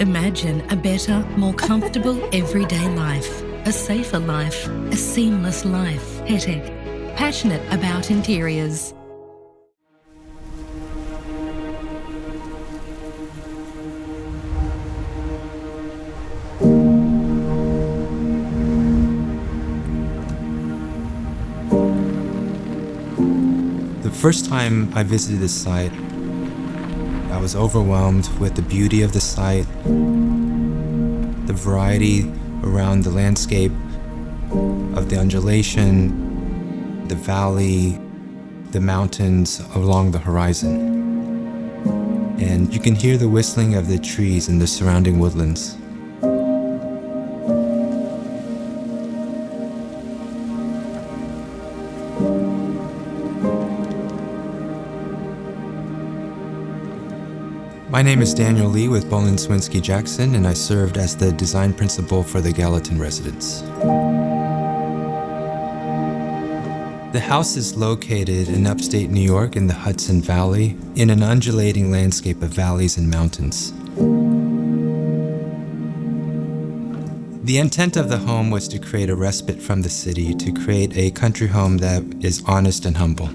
Imagine a better, more comfortable everyday life. A safer life. A seamless life. Hetek. Passionate about interiors. The first time I visited this site, I was overwhelmed with the beauty of the site, the variety around the landscape of the undulation, the valley, the mountains along the horizon. And you can hear the whistling of the trees in the surrounding woodlands. My name is Daniel Lee with Bohlin Cywinski Jackson, and I served as the design principal for the Gallatin Residence. The house is located in upstate New York in the Hudson Valley, in an undulating landscape of valleys and mountains. The intent of the home was to create a respite from the city, to create a country home that is honest and humble.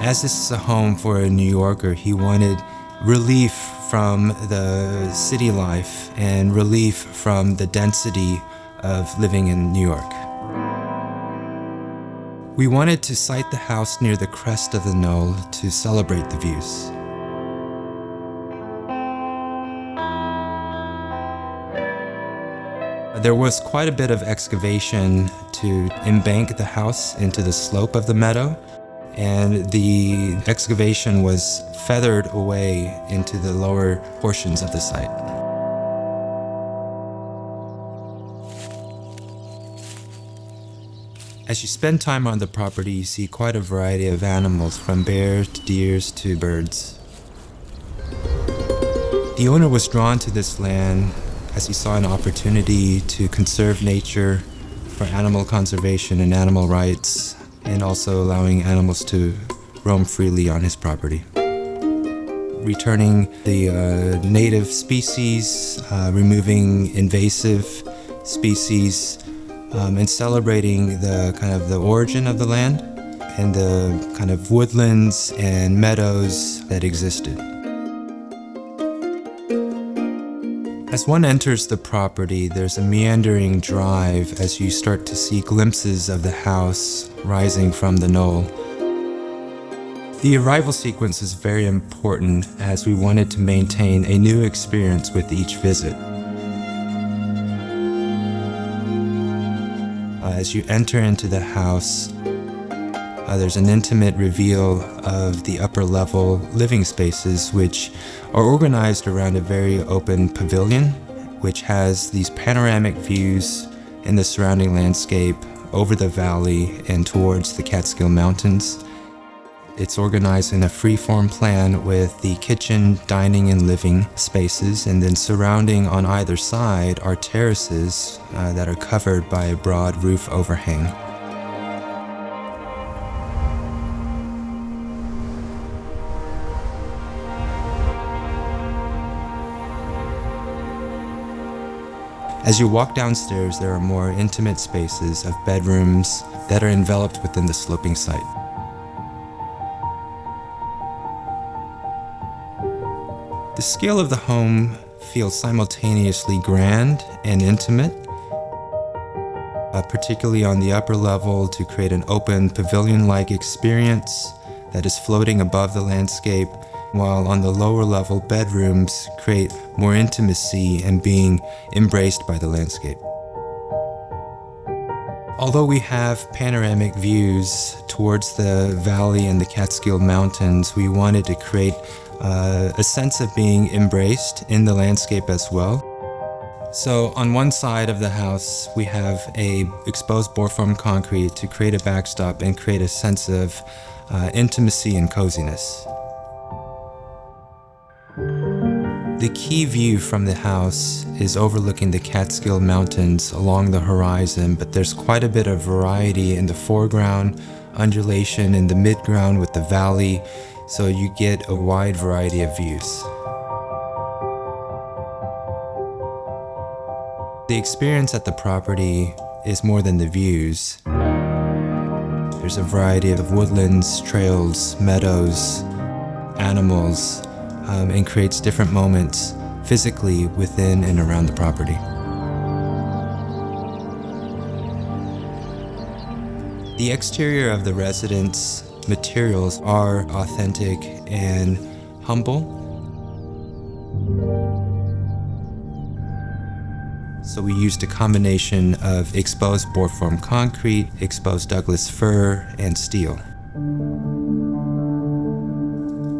As this is a home for a New Yorker, he wanted relief from the city life and relief from the density of living in New York. We wanted to site the house near the crest of the knoll to celebrate the views. There was quite a bit of excavation to embank the house into the slope of the meadow, and the excavation was feathered away into the lower portions of the site. As you spend time on the property, you see quite a variety of animals, from bears to deer to birds. The owner was drawn to this land as he saw an opportunity to conserve nature for animal conservation and animal rights, and also allowing animals to roam freely on his property. Returning the native species, removing invasive species, and celebrating the origin of the land and the kind of woodlands and meadows that existed. As one enters the property, there's a meandering drive as you start to see glimpses of the house rising from the knoll. The arrival sequence is very important as we wanted to maintain a new experience with each visit. As you enter into the house, there's an intimate reveal of the upper level living spaces, which are organized around a very open pavilion, which has these panoramic views in the surrounding landscape over the valley and towards the Catskill Mountains. It's organized in a free-form plan with the kitchen, dining, and living spaces, and then surrounding on either side are terraces that are covered by a broad roof overhang. As you walk downstairs, there are more intimate spaces of bedrooms that are enveloped within the sloping site. The scale of the home feels simultaneously grand and intimate, particularly on the upper level to create an open pavilion-like experience that is floating above the landscape, while on the lower level bedrooms create more intimacy and being embraced by the landscape. Although we have panoramic views towards the valley and the Catskill Mountains, we wanted to create a sense of being embraced in the landscape as well. So on one side of the house, we have a exposed bore-formed concrete to create a backstop and create a sense of intimacy and coziness. The key view from the house is overlooking the Catskill Mountains along the horizon, but there's quite a bit of variety in the foreground, undulation in the midground with the valley, so you get a wide variety of views. The experience at the property is more than the views. There's a variety of woodlands, trails, meadows, animals, and creates different moments physically within and around the property. The exterior of the residence materials are authentic and humble. So we used a combination of exposed board-form concrete, exposed Douglas fir, and steel.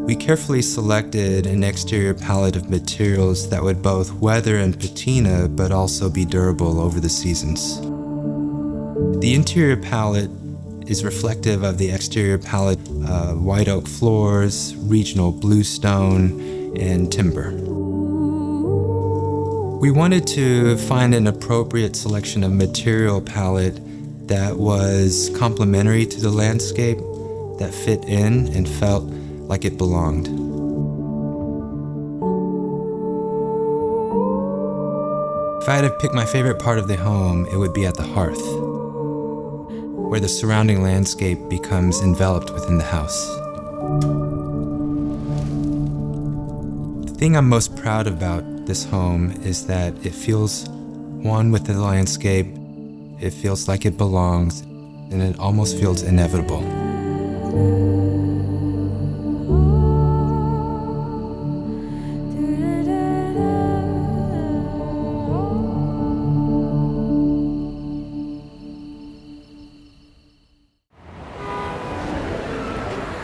We carefully selected an exterior palette of materials that would both weather and patina, but also be durable over the seasons. The interior palette is reflective of the exterior palette, white oak floors, regional bluestone, and timber. We wanted to find an appropriate selection of material palette that was complementary to the landscape, that fit in and felt like it belonged. If I had to pick my favorite part of the home, it would be at the hearth, where the surrounding landscape becomes enveloped within the house. The thing I'm most proud about this home is that it feels one with the landscape, it feels like it belongs, and it almost feels inevitable.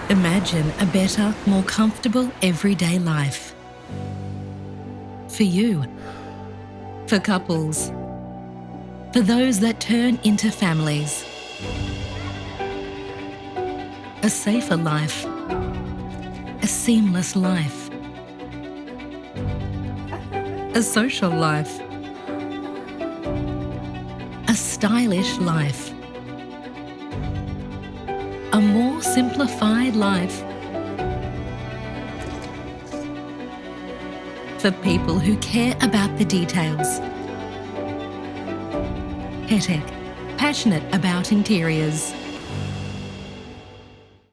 Imagine a better, more comfortable everyday life. For you, for couples, for those that turn into families. A safer life, a seamless life, a social life, a stylish life, a more simplified life. For people who care about the details. Hetek, passionate about interiors.